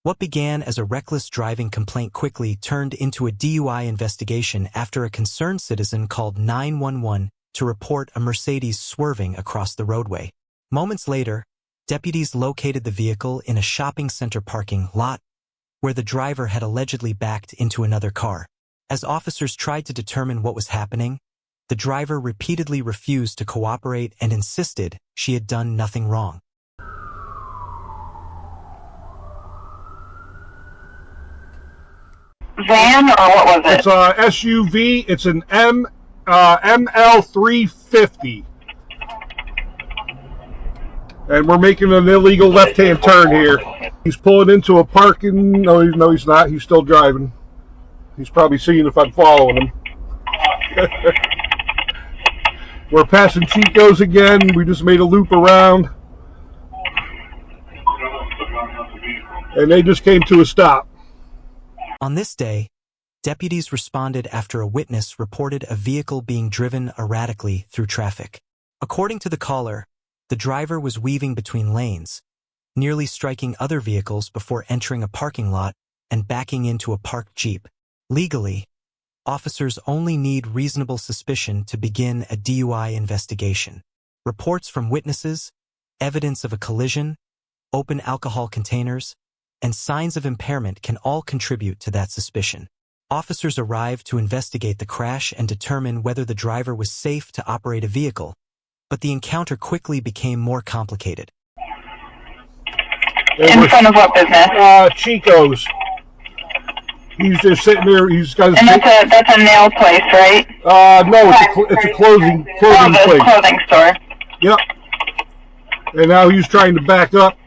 What began as a reckless driving complaint quickly turned into a DUI investigation after a concerned citizen called 911 to report a Mercedes swerving across the roadway. Moments later, deputies located the vehicle in a shopping center parking lot where the driver had allegedly backed into another car. As officers tried to determine what was happening, the driver repeatedly refused to cooperate and insisted she had done nothing wrong. Van, or what was it? It's a SUV. It's an ML350. And we're making an illegal left-hand turn here. He's pulling into a parking... No, he's not. He's still driving. He's probably seeing if I'm following him. We're passing Chico's again. We just made a loop around. And they just came to a stop. On this day, deputies responded after a witness reported a vehicle being driven erratically through traffic. According to the caller, the driver was weaving between lanes, nearly striking other vehicles before entering a parking lot and backing into a parked Jeep. Legally, officers only need reasonable suspicion to begin a DUI investigation. Reports from witnesses, evidence of a collision, open alcohol containers, and signs of impairment can all contribute to that suspicion. Officers arrived to investigate the crash and determine whether the driver was safe to operate a vehicle, but the encounter quickly became more complicated. In front of what business? Chico's. He's just sitting there. He's got his... And that's a nail place, right? No, it's a clothing place. Clothing store. Yep. And now he's trying to back up.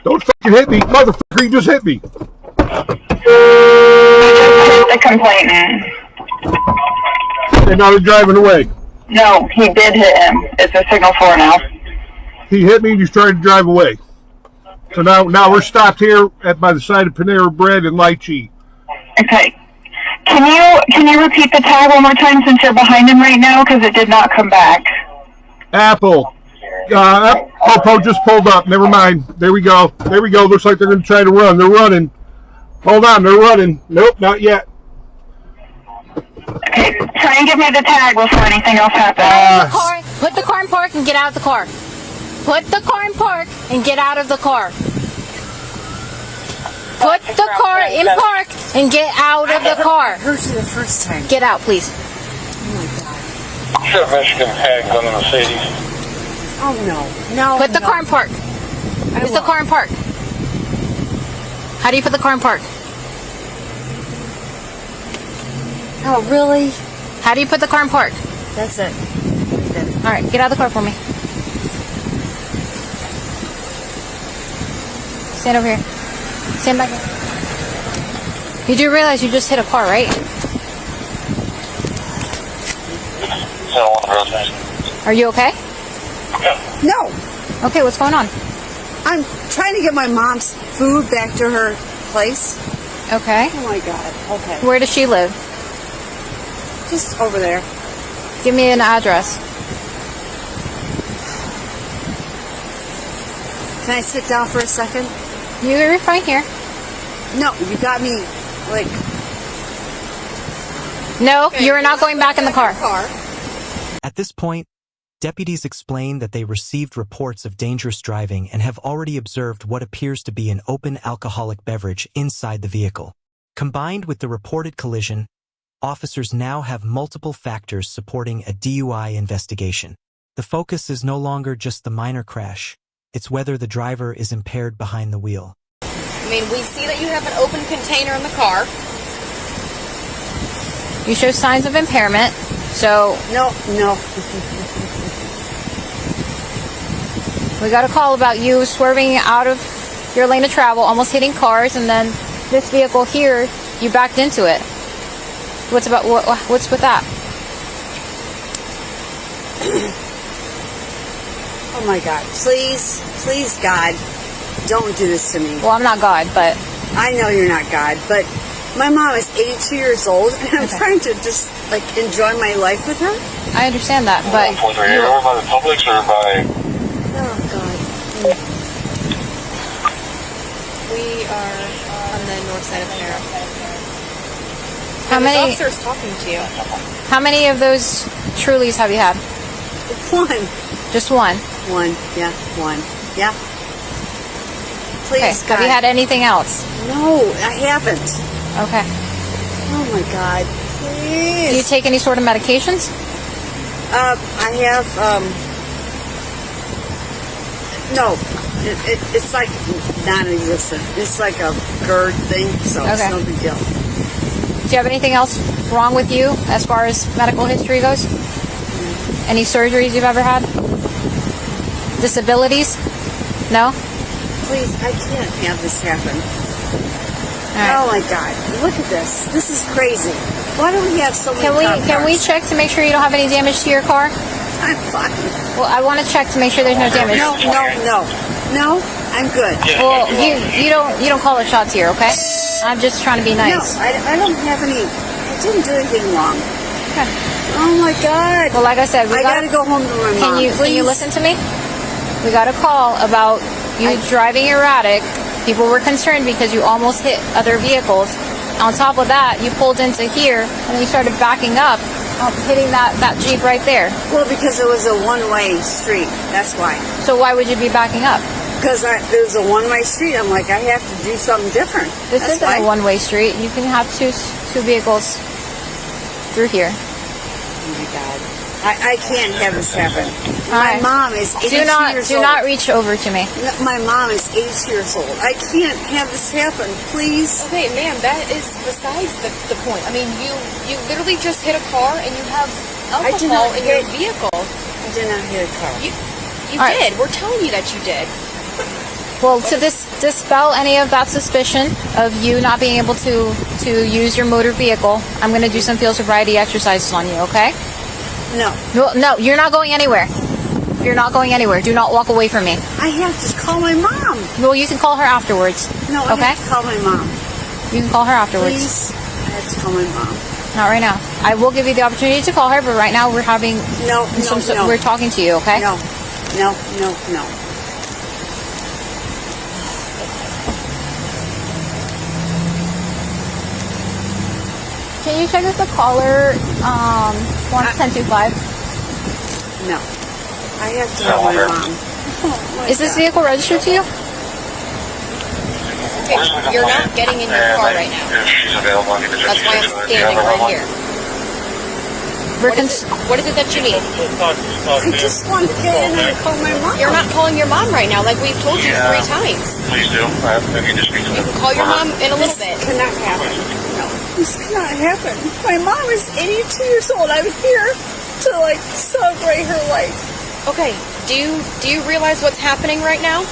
Don't fucking hit me, motherfucker! You just hit me. You just hit the complainant. And now they're driving away. No, he did hit him. It's a signal 4 now. He hit me and he's trying to drive away. So now we're stopped here by the side of Panera Bread and Lychee. Okay. Can you repeat the tag one more time since you're behind him right now? Because it did not come back. Apple. Popo just pulled up. Never mind. There we go. Looks like they're going to try to run. They're running. Hold on. They're running. Nope, not yet. Okay, try and give me the tag before anything else happens. Put the car in park and get out of the car. Put the car in park and get out of the car. Put the car in park and get out of the car. I heard you the first time. Get out, please. Oh my God. Should have Michigan tags on the Mercedes. Oh no. Put the car in park. Put the car in park. How do you put the car in park? Oh really? How do you put the car in park? That's it. All right, get out of the car for me. Stand over here. Stand back here. You do realize you just hit a car, right? Are you okay? No. Okay, what's going on? I'm trying to get my mom's food back to her place. Okay. Oh my God. Okay. Where does she live? Just over there. Give me an address. Can I sit down for a second? You're fine here. No, you got me, like... No, Okay, you're not going back in the car. At this point, deputies explained that they received reports of dangerous driving and have already observed what appears to be an open alcoholic beverage inside the vehicle. Combined with the reported collision, officers now have multiple factors supporting a DUI investigation. The focus is no longer just the minor crash. It's whether the driver is impaired behind the wheel. I mean, we see that you have an open container in the car. You show signs of impairment, so... No. We got a call about you swerving out of your lane of travel, almost hitting cars, and then this vehicle here, you backed into it. What's with that? Oh my God. Please, God, don't do this to me. Well, I'm not God, but... I know you're not God, but my mom is 82 years old, and I'm trying to just, like, enjoy my life with her. I understand that, but... Were you over by the Publix or by... Oh, God. We are on the north side of Panera. How And many? This officer is talking to you. How many of those Trulies have you had? One. Just one. One. Yeah. One. Yeah. Please, Okay. God. Have you had anything else? No, I haven't. Okay. Oh my God. Please. Do you take any sort of medications? I have, no. It's like non-existent. It's like a GERD thing, so it's Okay. no big deal. Do you have anything else wrong with you as far as medical history goes? Any surgeries you've ever had? Disabilities? No? Please, I can't have this happen. All right. Oh my God! Look at this. This is crazy. Why do we have so many Can we cars? check to make sure you don't have any damage to your car? I'm fine. Well, I want to check to make sure there's no damage. No. I'm good. Well, you don't call the shots here, okay? I'm just trying to be nice. No, I don't have any. I didn't do anything wrong. Okay. Oh my God! Well, like I said, I gotta go home to my mom. Can you please? listen to me? We got a call about you driving erratic. People were concerned because you almost hit other vehicles. On top of that, you pulled into here and you started backing up, hitting that Jeep right there. Well, because it was a one-way street. That's why. So why would you be backing up? Because there's a one-way street. I'm like, I have to do something different. This That's isn't why. a one-way street. You can have two vehicles through here. Oh my God. I can't have this happen. All right. My mom is 82 years Do old. not reach over to me. No, my mom is 82 years old. I can't have this happen. Please. Okay, ma'am, that is besides the point. I mean, you literally just hit a car and you have I did alcohol not in your hit- vehicle. I did not hit a car. You All right. did. We're telling you that you did. Well, to dispel any of that suspicion of you not being able to use your motor vehicle, I'm going to do some field sobriety exercises on you, okay? No. No, you're not going anywhere. You're not going anywhere. Do not walk away from me. I have to call my mom. Well, you can call her afterwards. No, I Okay? have to call my mom. You can call her afterwards. Please. I have to call my mom. Not right now. I will give you the opportunity to call her, but right now we're having No. we're talking to you, okay? No. Can you check if the caller wants 1025? No. I have to call my mom. Oh, my Is this God. vehicle registered to you? Okay, you're not getting in your car right now. If she's available, I need to just That's why I'm standing right here. What is it that you need? I just want to get in and call my mom. You're not calling your mom right now, like we've told you 3 times. Please do. If you just speak to You them. can call your mom in a little bit. Cannot happen. No, this cannot happen. My mom is 82 years old. I'm here to celebrate her life. Okay, do you realize what's happening right now?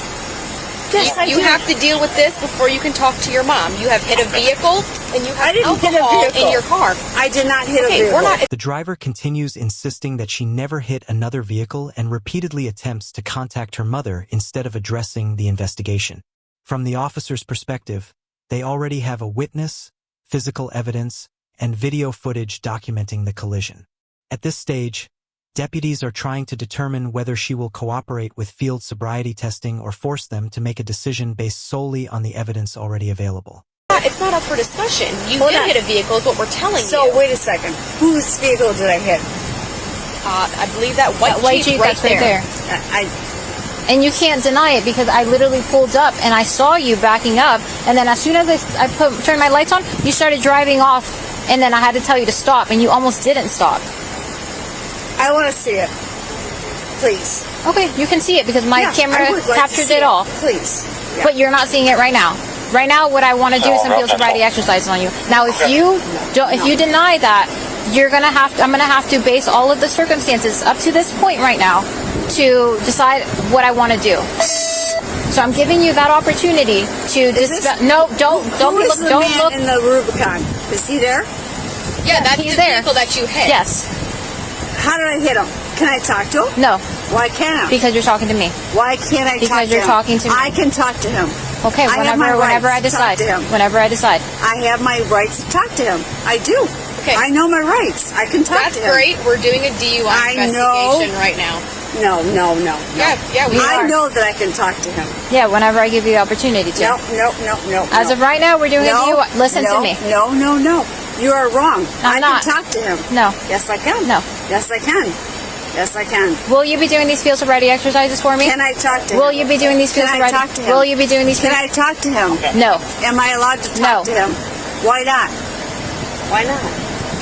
Yes, I You do. have to deal with this before you can talk to your mom. You have hit a vehicle and you I have didn't hit a alcohol vehicle. in your car. I did not hit a Okay, vehicle. we're not. The driver continues insisting that she never hit another vehicle and repeatedly attempts to contact her mother instead of addressing the investigation. From the officer's perspective, they already have a witness, physical evidence, and video footage documenting the collision. At this stage, deputies are trying to determine whether she will cooperate with field sobriety testing or force them to make a decision based solely on the evidence already available. It's not up for discussion. You Hold did on. hit a vehicle is what we're telling So you. wait a second. Whose vehicle did I hit? I believe that white Jeep that's right there. And you can't deny it because I literally pulled up and I saw you backing up, and then as soon as I turned my lights on, you started driving off, and then I had to tell you to stop, and you almost didn't stop. I want to see it. Please. Okay, you can see it because my Yeah, camera I would like to captured see it all. Please. Yeah. But you're not seeing it right now. Right now, what I want to do is some field sobriety exercises on you. Now, if you deny that, I'm gonna have to base all of the circumstances up to this point right now to decide what I want to do. So I'm giving you that opportunity to don't Who is the don't man look. in the Rubicon? Is he there? Yeah, that's he's the there. vehicle that you hit. Yes. How did I hit him? Can I talk to him? No. Why can't I? Because you're talking to me. Why can't I talk to him? Because you're talking to me. I can talk to him. Okay. I have my Whenever I rights to talk decide. to him. Whenever I decide. I have my rights to talk to him. I do. Okay. I know my rights. I can talk That's to him. great. We're doing a DUI I investigation right now. No. Yeah, we I are. know that I can talk to him. Yeah, whenever I give you the opportunity to. No. As of right now, we're doing a DUI. Listen to me. No. You are wrong. I not. can talk to him. No. Yes, I can. No. Yes, I can. Yes, I can. Will you be doing these field sobriety exercises for me? Can I talk to him? Will you be doing these field Can I sobriety? talk to him? Will you be doing these? Can I talk to him? No. Am I allowed to No. talk to him? Why not? Why not?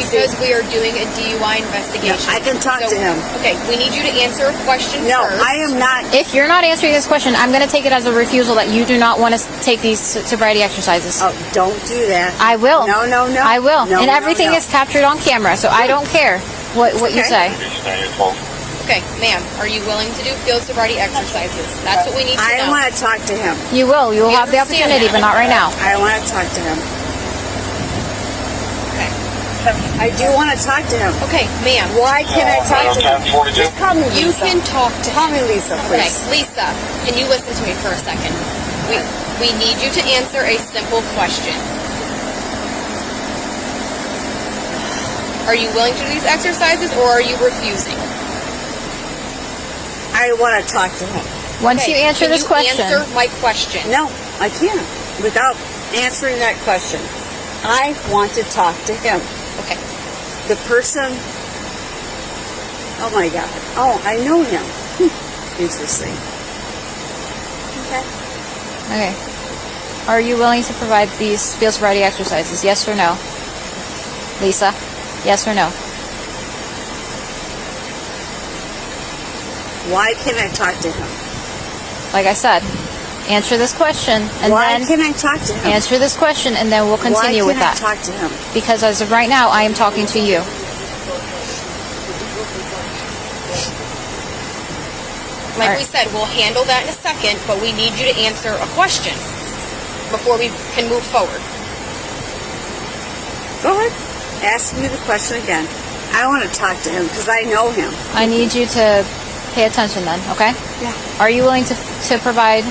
Because we are doing a DUI investigation. I can talk to him. Okay, we need you to answer a question No, first. I am not. If you're not answering this question, I'm going to take it as a refusal that you do not want to take these sobriety exercises. Oh, don't do that. I will. No. I will. No, and everything no. is captured on camera, so I don't care what you say. Okay, ma'am, are you willing to do field sobriety exercises? That's what we need to I know. want to talk to him. You will. You will We have the understand opportunity, that. but not right now. I want to talk to him. Okay. I do want to talk to him. Okay, ma'am. Why can I talk to him? Just call me You Lisa. can talk to Call him. me Lisa, Okay, please. Lisa, can you listen to me for a second? We need you to answer a simple question. Are you willing to do these exercises or are you refusing? I want to talk to him. Once Okay, you answer can this you question, answer my question. No, I can't. Without answering that question, I want to talk to him. Okay. The person. Oh my God. Oh, I know him. Interesting. okay. Are you willing to provide these field sobriety exercises? Yes or no? Lisa, yes or no? Why can I talk to him? Like I said, answer this question, and Why then can I talk to him? answer this question, and then we'll continue Why with can that. I talk to him? Because as of right now, I am talking to you. Like we said, we'll handle that in a second, but we need you to answer a question before we can move forward. Go ahead. Ask me the question again. I want to talk to him because I know him. I need you to pay attention then, okay? Yeah. Are you willing to provide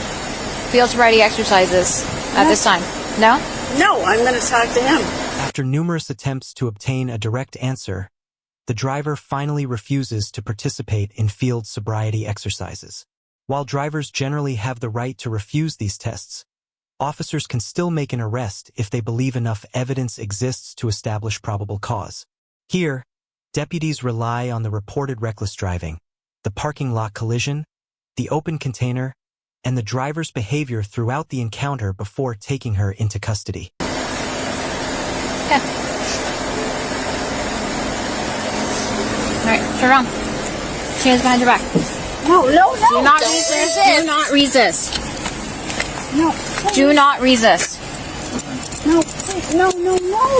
field sobriety exercises at this time? No? No, I'm going to talk to him. After numerous attempts to obtain a direct answer, the driver finally refuses to participate in field sobriety exercises. While drivers generally have the right to refuse these tests, officers can still make an arrest if they believe enough evidence exists to establish probable cause. Here, deputies rely on the reported reckless driving, the parking lot collision, the open container, and the driver's behavior throughout the encounter before taking her into custody. Okay. All right, turn around. Hands behind your back. No. Do not resist. Do not resist. No. Do not resist. No. Please. No.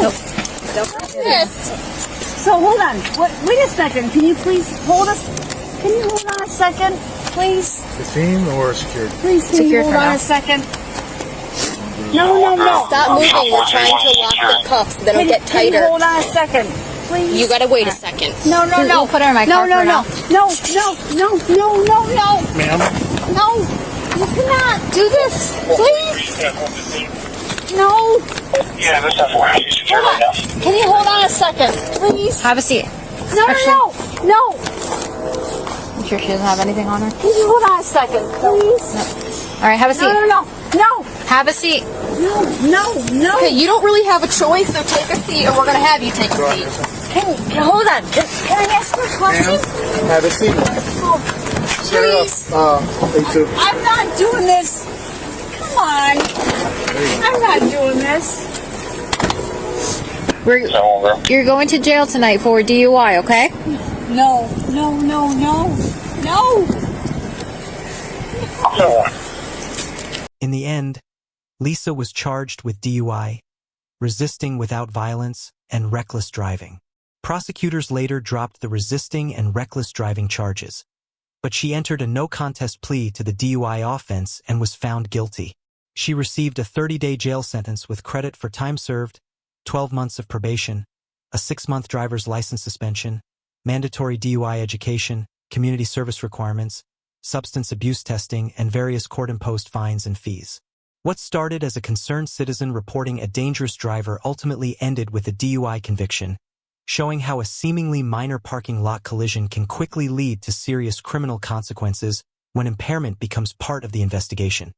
Nope. So hold on. Wait a second. Can you please hold us? Can you hold on a second, please? 15 or secured? Please, can Secured you hold for on now. a second? No. Stop moving. We're trying to lock the cuffs so they don't get Can you tighter. hold on a second, please? You gotta wait a second. No. We'll put her in my car for now. No. Ma'am? No. You cannot do this, please. No. Yeah, that's not for you. Secure right now. Can you hold on a second, please? Have a seat. No. You sure she doesn't have anything on her? Can you hold on a second, please? All right, have a seat. No. Have a seat. No. Okay, you don't really have a choice, so take a seat, or we're gonna have you take a seat. Hold on. Can I ask you a question? Have a seat. Please. A2. I'm not doing this. Come on. I'm not doing this. You're going to jail tonight for DUI, okay? No. In the end, Lisa was charged with DUI, resisting without violence, and reckless driving. Prosecutors later dropped the resisting and reckless driving charges, but she entered a no-contest plea to the DUI offense and was found guilty. She received a 30-day jail sentence with credit for time served, 12 months of probation, a 6-month driver's license suspension, mandatory DUI education, community service requirements, substance abuse testing, and various court-imposed fines and fees. What started as a concerned citizen reporting a dangerous driver ultimately ended with a DUI conviction, showing how a seemingly minor parking lot collision can quickly lead to serious criminal consequences when impairment becomes part of the investigation.